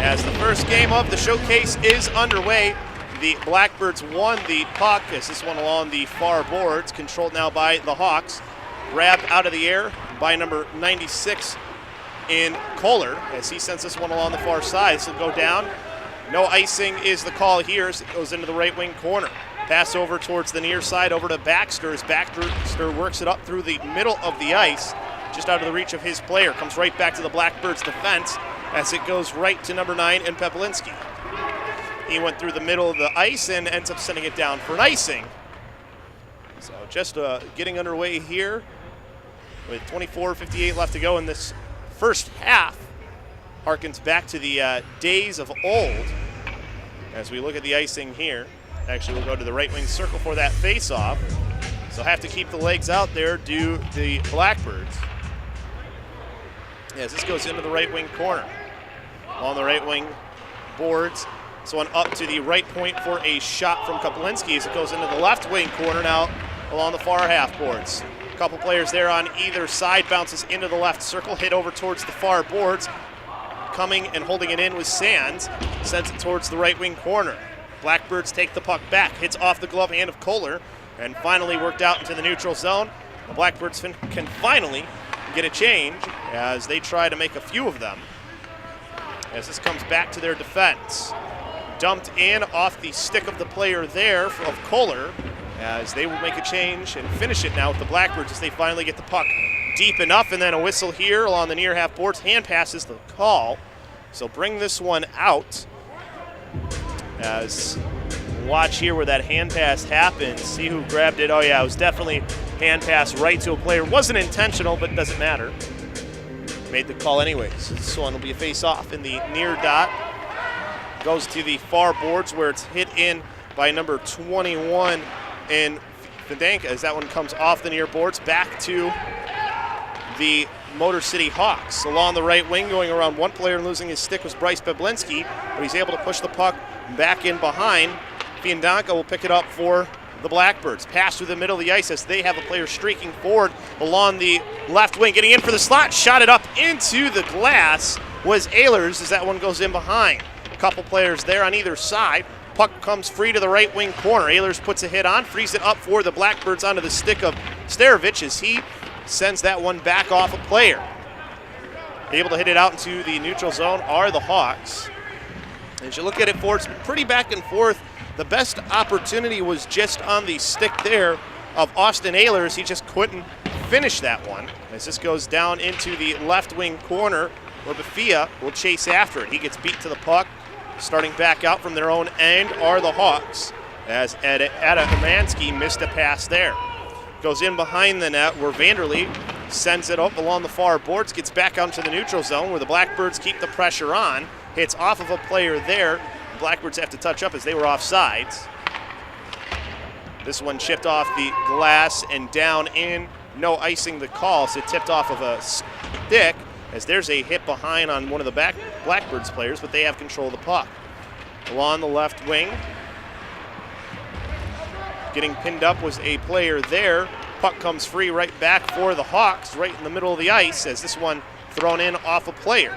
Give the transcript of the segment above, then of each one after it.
As the first game of the showcase is underway, the Blackbirds won the puck as this one along the far boards, controlled now by the Hawks. Grabbed out of the air by number 96 in Kohler as he sends this one along the far side. This will go down. No icing is the call here as it goes into the right wing corner. Pass over towards the near side over to Baxter as Baxter works it up through the middle of the ice, just out of the reach of his player. Comes right back to the Blackbirds defense as it goes right to number 9 in Pepelinski. He went through the middle of the ice and ends up sending it down for an icing. So just getting underway here with 24:58 left to go in this first half. Harkens back to the days of old as we look at the icing here. Actually, we'll go to the right wing circle for that face-off. So have to keep the legs out there, do the Blackbirds. As this goes into the right wing corner. On the right wing boards. This one up to the right point for a shot from Kapelinski as it goes into the left wing corner now along the far half boards. A couple players there on either side, bounces into the left circle, hit over towards the far boards. Coming and holding it in with Sands, sends it towards the right wing corner. Blackbirds take the puck back, hits off the glove hand of Kohler, and finally worked out into the neutral zone. The Blackbirds can finally get a change as they try to make a few of them. As this comes back to their defense. Dumped in off the stick of the player there of Kohler as they will make a change and finish it now with the Blackbirds as they finally get the puck deep enough, and then a whistle here along the near half boards. Hand passes the call, so bring this one out. As watch here where that hand pass happens, see who grabbed it. Oh yeah, it was definitely hand pass right to a player. Wasn't intentional, but it doesn't matter. Made the call anyways. This one will be a face-off in the near dot. Goes to the far boards where it's hit in by number 21 in Fidanka as that one comes off the near boards back to the Motor City Hawks. Along the right wing, going around one player and losing his stick was Bryce Peblinski, but he's able to push the puck back in behind. Fidanka will pick it up for the Blackbirds. Pass through the middle of the ice as they have a player streaking forward along the left wing, getting in for the slot, shot it up into the glass was Ehlers as that one goes in behind. A couple players there on either side. Puck comes free to the right wing corner. Ehlers puts a hit on, frees it up for the Blackbirds onto the stick of Starovich as he sends that one back off a player. Able to hit it out into the neutral zone are the Hawks. As you look at it, it's pretty back and forth. The best opportunity was just on the stick there of Austin Ehlers. He just couldn't finish that one. As this goes down into the left wing corner where Bafia will chase after it. He gets beat to the puck. Starting back out from their own end are the Hawks as Adamansky missed a pass there. Goes in behind the net where Vanderlee sends it up along the far boards, gets back out into the neutral zone where the Blackbirds keep the pressure on. Hits off of a player there. The Blackbirds have to touch up as they were offsides. This one chipped off the glass and down in. No icing the call, so it tipped off of a stick as there's a hit behind on one of the Blackbirds players, but they have control of the puck. Along the left wing, getting pinned up was a player there. Puck comes free right back for the Hawks, right in the middle of the ice as this one thrown in off a player.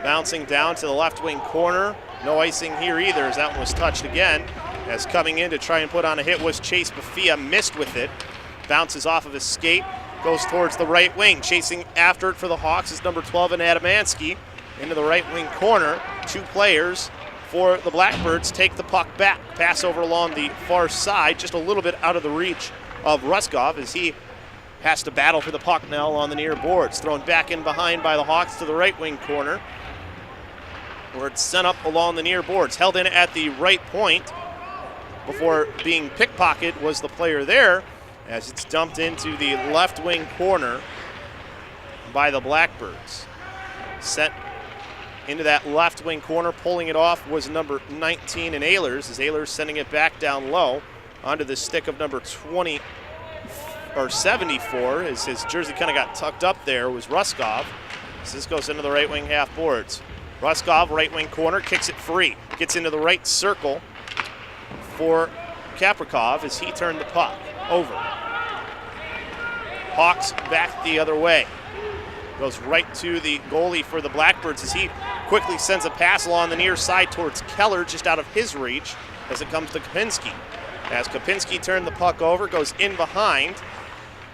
Bouncing down to the left wing corner. No icing here either as that one was touched again. As coming in to try and put on a hit was Chase Bafia, missed with it. Bounces off of his skate, goes towards the right wing. Chasing after it for the Hawks is number 12 in Adamansky. Into the right wing corner, two players for the Blackbirds take the puck back. Pass over along the far side, just a little bit out of the reach of Ruskov as he has to battle for the puck now on the near boards. Thrown back in behind by the Hawks to the right wing corner where it's sent up along the near boards. Held in at the right point before being pickpocketed was the player there as it's dumped into the left wing corner by the Blackbirds. Sent into that left wing corner, pulling it off was number 19 in Ehlers, as Ehlers sending it back down low onto the stick of number 20 or 74, as his jersey kind of got tucked up there, was Ruskov. So this goes into the right wing half boards. Ruskov, right wing corner, kicks it free. Gets into the right circle for Kaprikov as he turned the puck over. Hawks back the other way. Goes right to the goalie for the Blackbirds as he quickly sends a pass along the near side towards Keller, just out of his reach as it comes to Kopinski. As Kopinski turned the puck over, goes in behind.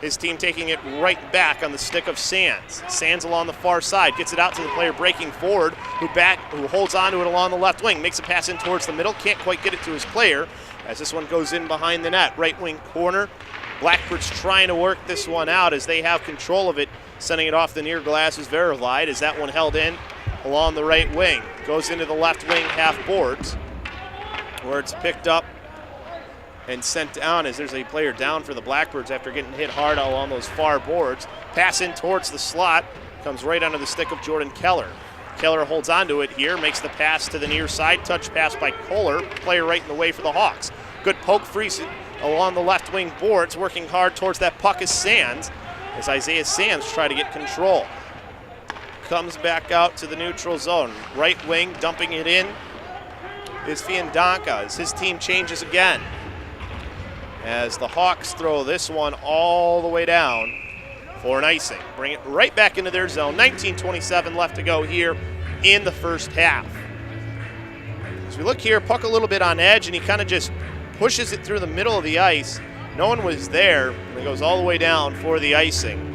His team taking it right back on the stick of Sands. Sands along the far side, gets it out to the player breaking forward, who holds onto it along the left wing, makes a pass in towards the middle, can't quite get it to his player, as this one goes in behind the net. Right wing corner, Blackbirds trying to work this one out as they have control of it, sending it off the near glass is Verified as that one held in along the right wing. Goes into the left wing half boards, where it's picked up and sent down as there's a player down for the Blackbirds after getting hit hard along those far boards. Pass in towards the slot, comes right under the stick of Jordan Keller. Keller holds onto it here, makes the pass to the near side, touch pass by Kohler, player right in the way for the Hawks. Good poke free along the left wing boards, working hard towards that puck is Sands, as Isaiah Sands try to get control. Comes back out to the neutral zone. Right wing, dumping it in, is Fiandanca as his team changes again. As the Hawks throw this one all the way down for an icing. Bring it right back into their zone. 19:27 left to go here in the first half. As we look here, puck a little bit on edge, and he kind of just pushes it through the middle of the ice. No one was there, and it goes all the way down for the icing.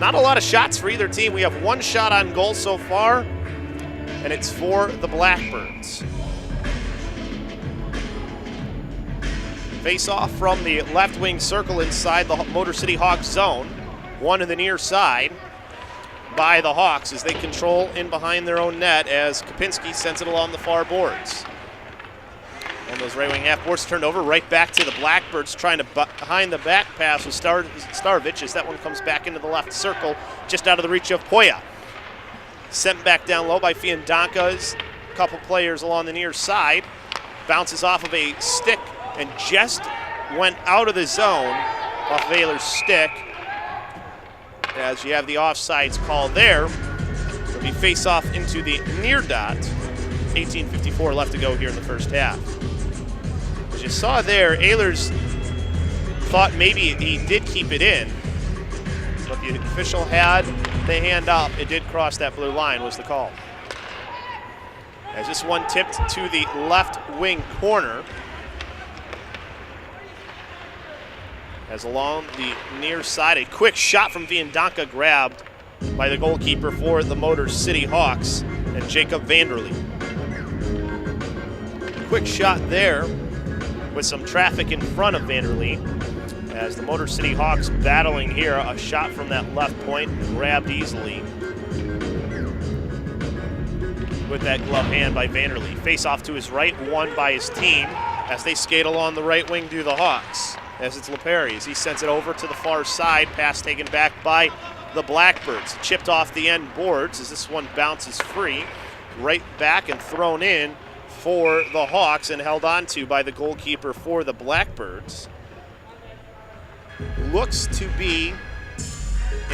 Not a lot of shots for either team. We have one shot on goal so far, and it's for the Blackbirds. Face off from the left wing circle inside the Motor City Hawks zone. One in the near side by the Hawks as they control in behind their own net as Kopinski sends it along the far boards. And those right wing half boards turned over right back to the Blackbirds, trying to behind the back pass with Starovich as that one comes back into the left circle, just out of the reach of Poya. Sent back down low by Fiandanca's couple players along the near side. Bounces off of a stick and just went out of the zone off Valer's stick. As you have the offsides call there, it'll be face off into the near dot. 18:54 left to go here in the first half. As you saw there, Ehlers thought maybe he did keep it in, but the official had the hand up. It did cross that blue line was the call. As this one tipped to the left wing corner. As along the near side, a quick shot from Fiandanca grabbed by the goalkeeper for the Motor City Hawks and Jacob Vanderlee. Quick shot there with some traffic in front of Vanderlee as the Motor City Hawks battling here. A shot from that left point grabbed easily with that glove hand by Vanderlee. Face off to his right, won by his team as they skate along the right wing to the Hawks. As it's LaPerry as he sends it over to the far side. Pass taken back by the Blackbirds. Chipped off the end boards as this one bounces free. Right back and thrown in for the Hawks and held on to by the goalkeeper for the Blackbirds. Looks to be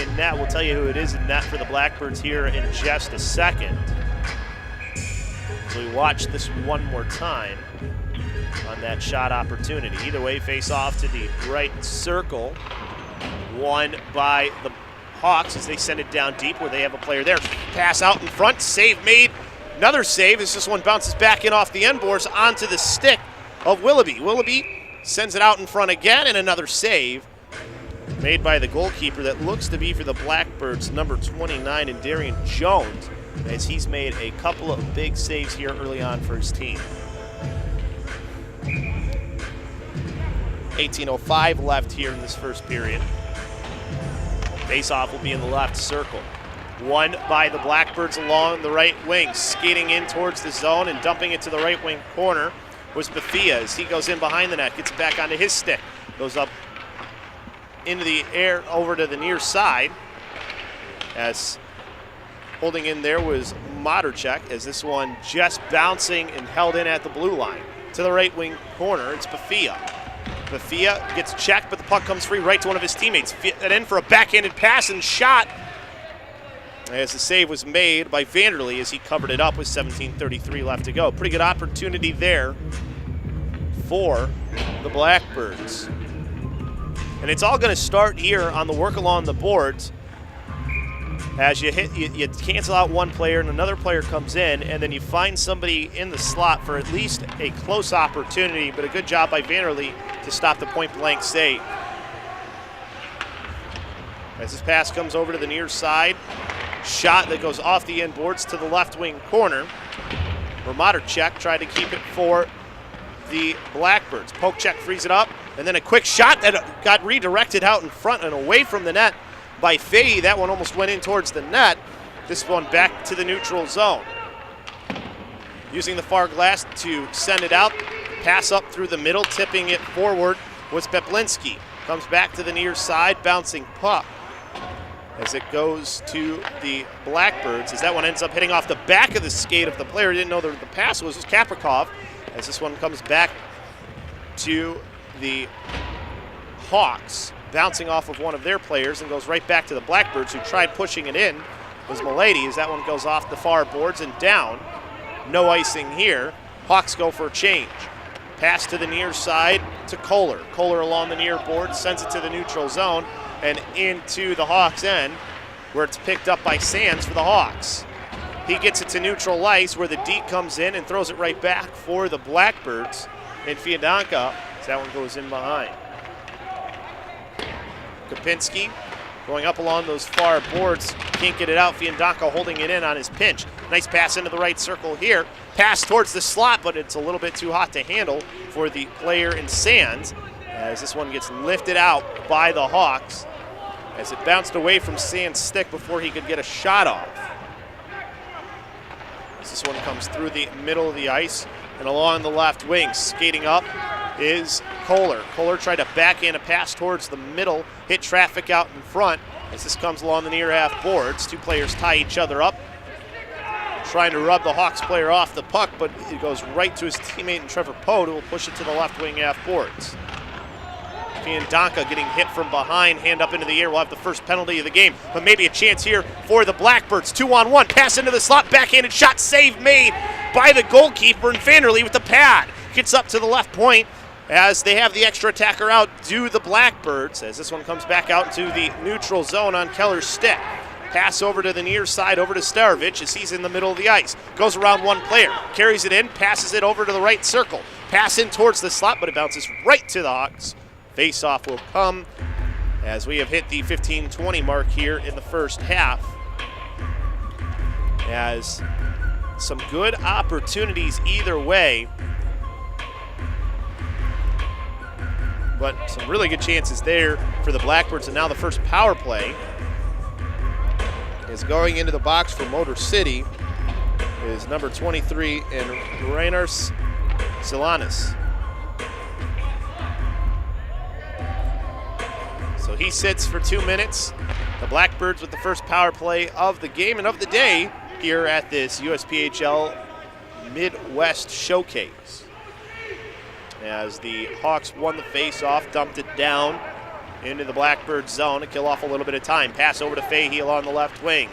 in net. We'll tell you who it is in net for the Blackbirds here in just a second. So we watch this one more time on that shot opportunity. Either way, face off to the right circle. Won by the Hawks as they send it down deep where they have a player there. Pass out in front, save made. Another save as this one bounces back in off the end boards onto the stick of Willoughby. Willoughby sends it out in front again, and another save made by the goalkeeper that looks to be for the Blackbirds, number 29, and Darian Jones, as he's made a couple of big saves here early on for his team. 18:05 left here in this first period. Face-off will be in the left circle. Won by the Blackbirds along the right wing. Skating in towards the zone and dumping it to the right wing corner was Bethia as he goes in behind the net, gets it back onto his stick. Goes up into the air over to the near side. As holding in there was Moderchek as this one just bouncing and held in at the blue line. To the right wing corner, it's Bethia. Bethia gets checked, but the puck comes free right to one of his teammates. Fit in for a backhanded pass and shot as the save was made by Vanderlee as he covered it up with 17:33 left to go. Pretty good opportunity there for the Blackbirds. And it's all going to start here on the work along the boards as you cancel out one player and another player comes in, and then you find somebody in the slot for at least a close opportunity, but a good job by Vanderlee to stop the point-blank save. As this pass comes over to the near side, shot that goes off the end boards to the left wing corner. Romaterchek tried to keep it for the Blackbirds. Pokecheck frees it up, and then a quick shot that got redirected out in front and away from the net by Fahey. That one almost went in towards the net. This one back to the neutral zone. Using the far glass to send it out. Pass up through the middle, tipping it forward was Peplinski. Comes back to the near side, bouncing puck as it goes to the Blackbirds, as that one ends up hitting off the back of the skate of the player. Didn't know the pass was Kaprikov, as this one comes back to the Hawks, bouncing off of one of their players and goes right back to the Blackbirds, who tried pushing it in. It was Milady, as that one goes off the far boards and down. No icing here. Hawks go for a change. Pass to the near side to Kohler. Kohler along the near board, sends it to the neutral zone and into the Hawks' end, where it's picked up by Sands for the Hawks. He gets it to neutral ice, where the D comes in and throws it right back for the Blackbirds. And Fiandanka, as that one goes in behind. Kopinski going up along those far boards, can't get it out. Fiandanka holding it in on his pinch. Nice pass into the right circle here. Pass towards the slot, but it's a little bit too hot to handle for the player in Sands, as this one gets lifted out by the Hawks, as it bounced away from Sands' stick before he could get a shot off. As this one comes through the middle of the ice and along the left wing, skating up is Kohler. Kohler tried to backhand a pass towards the middle, hit traffic out in front as this comes along the near half boards. Two players tie each other up, trying to rub the Hawks player off the puck, but it goes right to his teammate Trevor Poe, who will push it to the left wing half boards. Fiandanka getting hit from behind, hand up into the air. We'll have the first penalty of the game, but maybe a chance here for the Blackbirds. 2-on-1, pass into the slot, backhanded shot, save made by the goalkeeper, and Vanderlee with the pad. Gets up to the left point as they have the extra attacker out, do the Blackbirds, as this one comes back out into the neutral zone on Keller's stick. Pass over to the near side, over to Starovich as he's in the middle of the ice. Goes around one player, carries it in, passes it over to the right circle. Pass in towards the slot, but it bounces right to the Hawks. Face-off will come as we have hit the 15-20 mark here in the first half. As some good opportunities either way, but some really good chances there for the Blackbirds. And now the first power play is going into the box for Motor City is number 23 in Reinars Silanis. So he sits for 2 minutes. The Blackbirds with the first power play of the game and of the day here at this USPHL Midwest Showcase. As the Hawks won the face-off, dumped it down into the Blackbird zone to kill off a little bit of time. Pass over to Fahey along the left wing.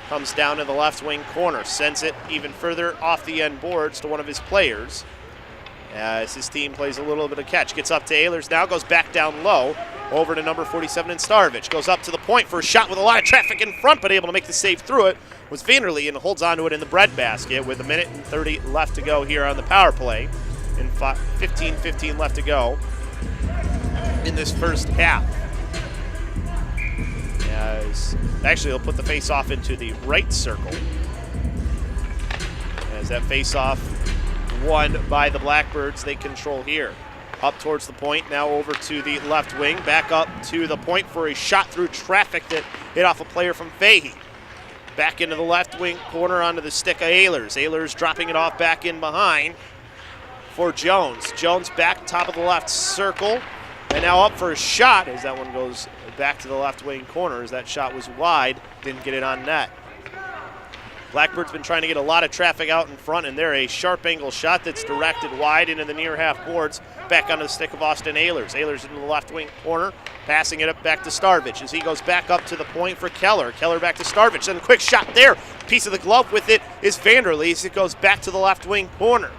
Comes down to the left wing corner, sends it even further off the end boards to one of his players. As his team plays a little bit of catch. Gets up to Ehlers now, goes back down low. Over to number 47 in Starovich. Goes up to the point for a shot with a lot of traffic in front, but able to make the save through it was Vanderlee, and holds on to it in the breadbasket with 1:30 left to go here on the power play. And 15-15 left to go in this first half. As actually he'll put the face-off into the right circle. As that face-off won by the Blackbirds, they control here. Up towards the point, now over to the left wing, back up to the point for a shot through traffic that hit off a player from Fahey. Back into the left wing corner onto the stick of Ehlers. Ehlers dropping it off back in behind for Jones. Jones back top of the left circle, and now up for a shot as that one goes back to the left wing corner as that shot was wide, didn't get it on net. Blackbird's been trying to get a lot of traffic out in front, and there a sharp angle shot that's directed wide into the near half boards, back onto the stick of Austin Ehlers. Ehlers into the left wing corner, passing it up back to Starovich as he goes back up to the point for Keller. Keller back to Starovich, and a quick shot there. Piece of the glove with it is Vanderlee as it goes back to the left wing corner.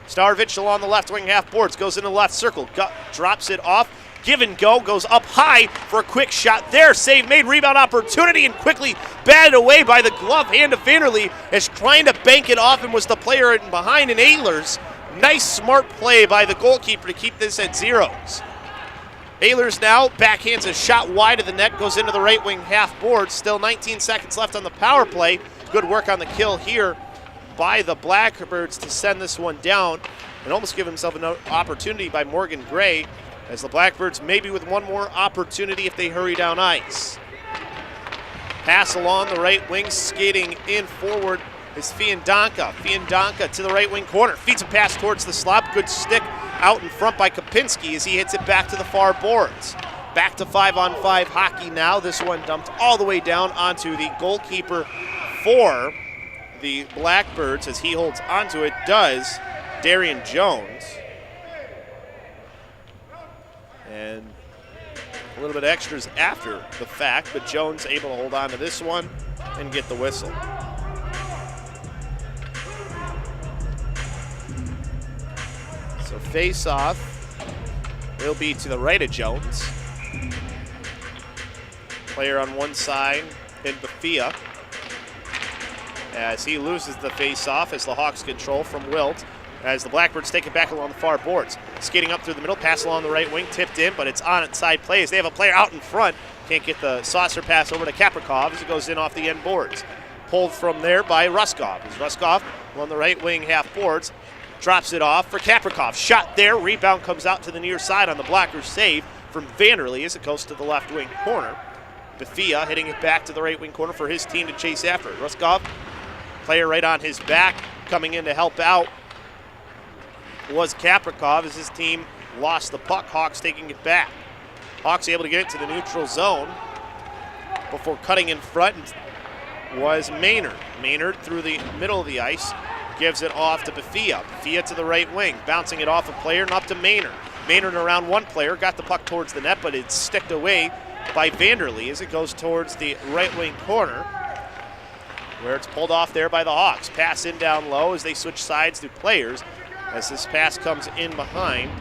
Starovich along the left wing half boards, goes into the left circle, drops it off Give and go, goes up high for a quick shot there. Save made, rebound opportunity, and quickly batted away by the glove hand of Vanderlee as trying to bank it off and was the player in behind in Ehlers. Nice, smart play by the goalkeeper to keep this at zeros. Ehlers now backhands a shot wide of the net, goes into the right wing half board. Still 19 seconds left on the power play. Good work on the kill here by the Blackbirds to send this one down and almost give himself an opportunity by Morgan Gray, as the Blackbirds maybe with one more opportunity if they hurry down ice. Pass along the right wing, skating in forward is Fiandanka. Fiandanka to the right wing corner, feeds a pass towards the slot. Good stick out in front by Kopinski as he hits it back to the far boards. Back to 5-on-5 hockey now. This one dumped all the way down onto the goalkeeper for the Blackbirds as he holds onto it, does Darian Jones. And a little bit of extras after the fact, but Jones able to hold on to this one and get the whistle. So face-off will be to the right of Jones. Player on one side in Bafia as he loses the face-off as the Hawks control from Wilt, as the Blackbirds take it back along the far boards. Skating up through the middle, pass along the right wing, tipped in, but it's on its side play as they have a player out in front. Can't get the saucer pass over to Kaprikov as it goes in off the end boards. Pulled from there by Ruskov. As Ruskov on the right wing half boards, drops it off for Kaprikov. Shot there, rebound comes out to the near side on the blocker save from Vanderlee as it goes to the left wing corner. Bafia hitting it back to the right wing corner for his team to chase after it. Ruskov, player right on his back, coming in to help out was Kaprikov as his team lost the puck. Hawks taking it back. Hawks able to get it to the neutral zone before cutting in front was Maynard. Maynard through the middle of the ice gives it off to Bafia. Bafia to the right wing, bouncing it off a player and up to Maynard. Maynard around one player, got the puck towards the net, but it's sticked away by Vanderlee as it goes towards the right wing corner, where it's pulled off there by the Hawks. Pass in down low as they switch sides to players, as this pass comes in behind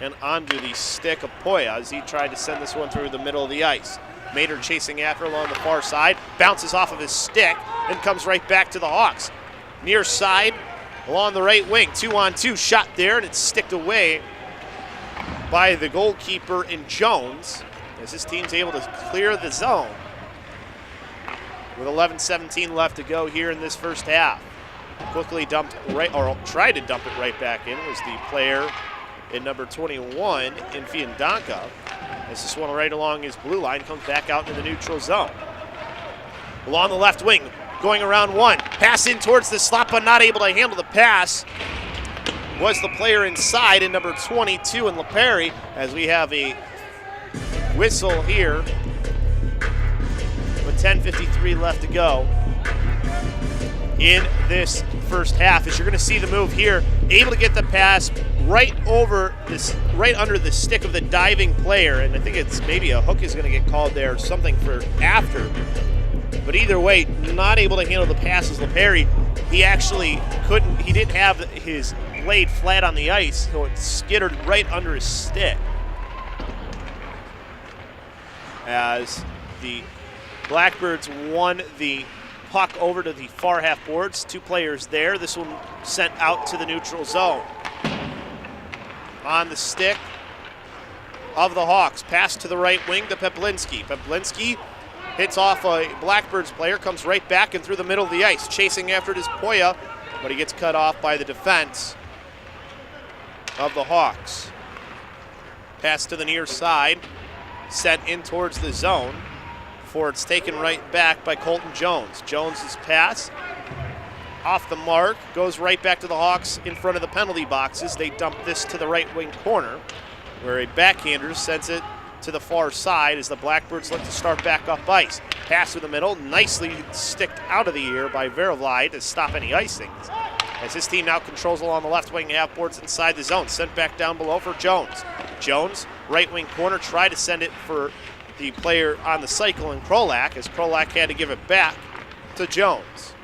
and onto the stick of Poya as he tried to send this one through the middle of the ice. Maynard chasing after along the far side, bounces off of his stick and comes right back to the Hawks. Near side along the right wing, 2-on-2 shot there, and it's sticked away by the goalkeeper in Jones as his team's able to clear the zone with 11:17 left to go here in this first half. Quickly dumped right, or tried to dump it right back in, was the player in number 21 in Fiandanka. As this one right along his blue line comes back out into the neutral zone. Along the left wing, going around one, pass in towards the slot, but not able to handle the pass was the player inside in number 22 in LaPerry, as we have a whistle here with 10:53 left to go in this first half. As you're going to see the move here, able to get the pass right over this, right under the stick of the diving player, and I think it's maybe a hook is going to get called there or something for after. But either way, not able to handle the pass as LaPerry. He actually couldn't, he didn't have his blade flat on the ice, so it skittered right under his stick. As the Blackbirds won the puck over to the far half boards, two players there. This one sent out to the neutral zone. On the stick of the Hawks, pass to the right wing to Peplinski. Peplinski hits off a Blackbirds player, comes right back and through the middle of the ice. Chasing after it is Poya, but he gets cut off by the defense of the Hawks. Pass to the near side, sent in towards the zone before it's taken right back by Colton Jones. Jones's pass off the mark, goes right back to the Hawks in front of the penalty boxes. They dump this to the right wing corner, where a backhander sends it to the far side as the Blackbirds look to start back up ice. Pass through the middle, nicely sticked out of the air by Verovlai to stop any icings. As his team now controls along the left wing half boards inside the zone, sent back down below for Jones. Jones, right wing corner, tried to send it for the player on the cycle in Krolak, as Krolak had to give it back to Jones.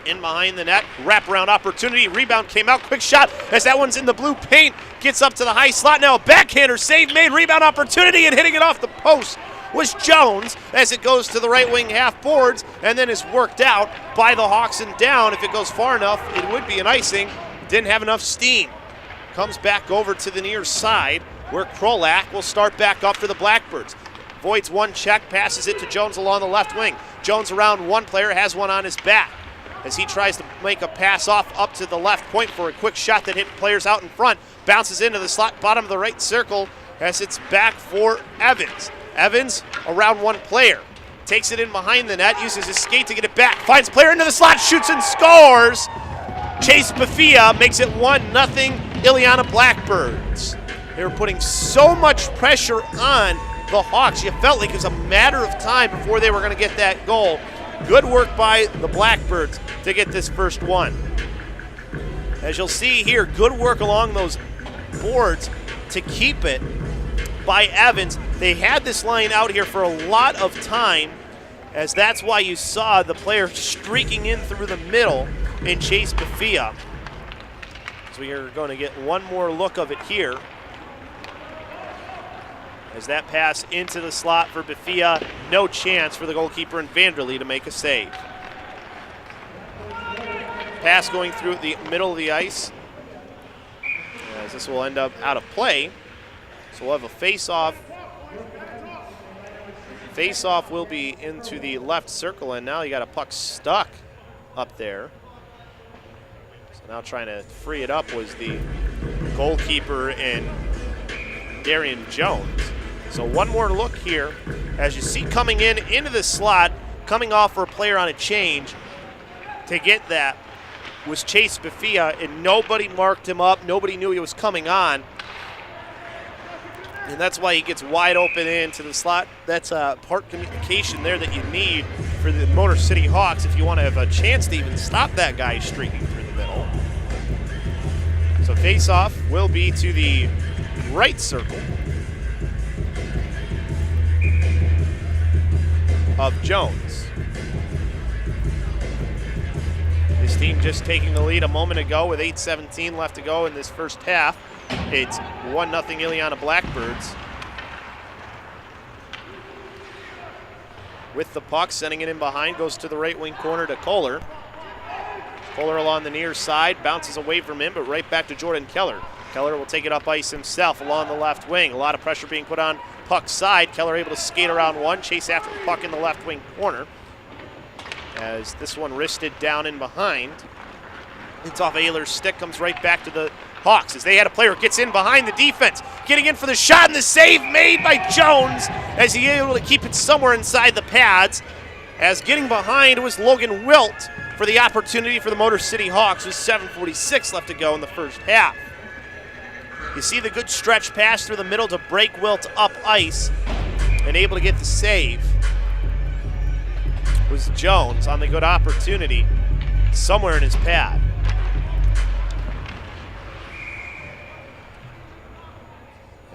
In behind the net, wraparound opportunity, rebound came out, quick shot as that one's in the blue paint, Gets up to the high slot. Now a backhander save made. Rebound opportunity, and hitting it off the post was Jones as it goes to the right wing half boards and then is worked out by the Hawks and down. If it goes far enough, it would be an icing. Didn't have enough steam. Comes back over to the near side where Krolak will start back up for the Blackbirds. Voids one check, passes it to Jones along the left wing. Jones around one player, has one on his back as he tries to make a pass off up to the left point for a quick shot that hit players out in front. Bounces into the slot, bottom of the right circle as it's back for Evans. Evans around one player. Takes it in behind the net, uses his skate to get it back. Finds player into the slot, shoots and scores. Chase Bafia makes it 1-0 Illiana Blackbirds. They were putting so much pressure on the Hawks. You felt like it was a matter of time before they were going to get that goal. Good work by the Blackbirds to get this first one. As you'll see here, good work along those boards to keep it by Evans. They had this line out here for a lot of time, as that's why you saw the player streaking in through the middle in Chase Bafia. So we are going to get one more look of it here. As that pass into the slot for Bafia, no chance for the goalkeeper in Vanderlee to make a save. Pass going through the middle of the ice, as this will end up out of play. So we'll have a face-off. Face-off will be into the left circle, and now you got a puck stuck up there. So now trying to free it up was the goalkeeper and Darian Jones. So one more look here. As you see coming into the slot, coming off for a player on a change to get that was Chase Bafia, and nobody marked him up. Nobody knew he was coming on. And that's why he gets wide open into the slot. That's part communication there that you need for the Motor City Hawks if you want to have a chance to even stop that guy streaking through the middle. So face-off will be to the right circle of Jones. His team just taking the lead a moment ago with 8:17 left to go in this first half. It's 1-0 Illiana Blackbirds. With the puck, sending it in behind, goes to the right wing corner to Kohler. Kohler along the near side, bounces away from him, but right back to Jordan Keller. Keller will take it up ice himself along the left wing. A lot of pressure being put on puck's side. Keller able to skate around one, chase after the puck in the left wing corner. As this one wristed down in behind. It's off Ayler's stick, comes right back to the Hawks as they had a player gets in behind the defense, getting in for the shot, and the save made by Jones as he able to keep it somewhere inside the pads. As getting behind was Logan Wilt for the opportunity for the Motor City Hawks with 7:46 left to go in the first half. You see the good stretch pass through the middle to break Wilt up ice and able to get the save was Jones on the good opportunity somewhere in his pad.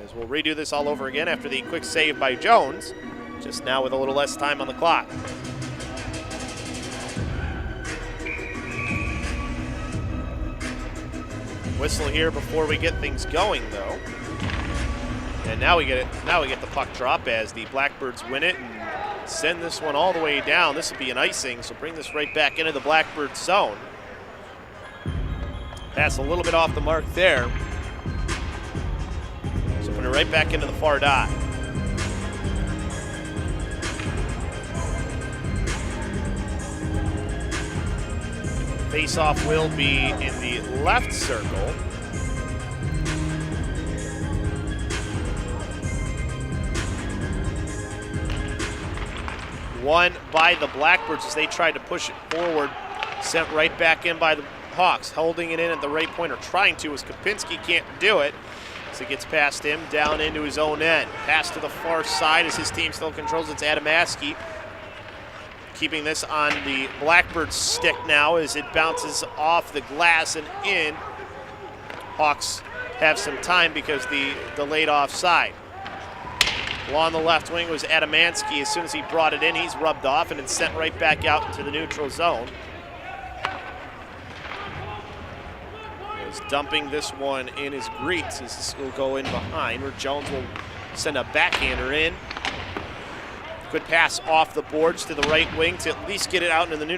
As we'll redo this all over again after the quick save by Jones, just now with a little less time on the clock. Whistle here before we get things going, though. And now we get it. Now we get the puck drop as the Blackbirds win it and send this one all the way down. This will be an icing, so bring this right back into the Blackbird zone. Pass a little bit off the mark there. So put it right back into the far dot. Face-off will be in the left circle. Won by the Blackbirds as they tried to push it forward. Sent right back in by the Hawks. Holding it in at the right point, or trying to, as Kopinski can't do it. So it gets past him, down into his own end. Pass to the far side as his team still controls. It's Adamaski. Keeping this on the Blackbird stick now as it bounces off the glass and in. Hawks have some time because the delayed offside. Along the left wing was Adamansky. As soon as he brought it in, he's rubbed off and it's sent right back out into the neutral zone. As He's dumping this one in his greets as this will go in behind, where Jones will send a backhander in. Good pass off the boards to the right wing to at least get it out into the neutral.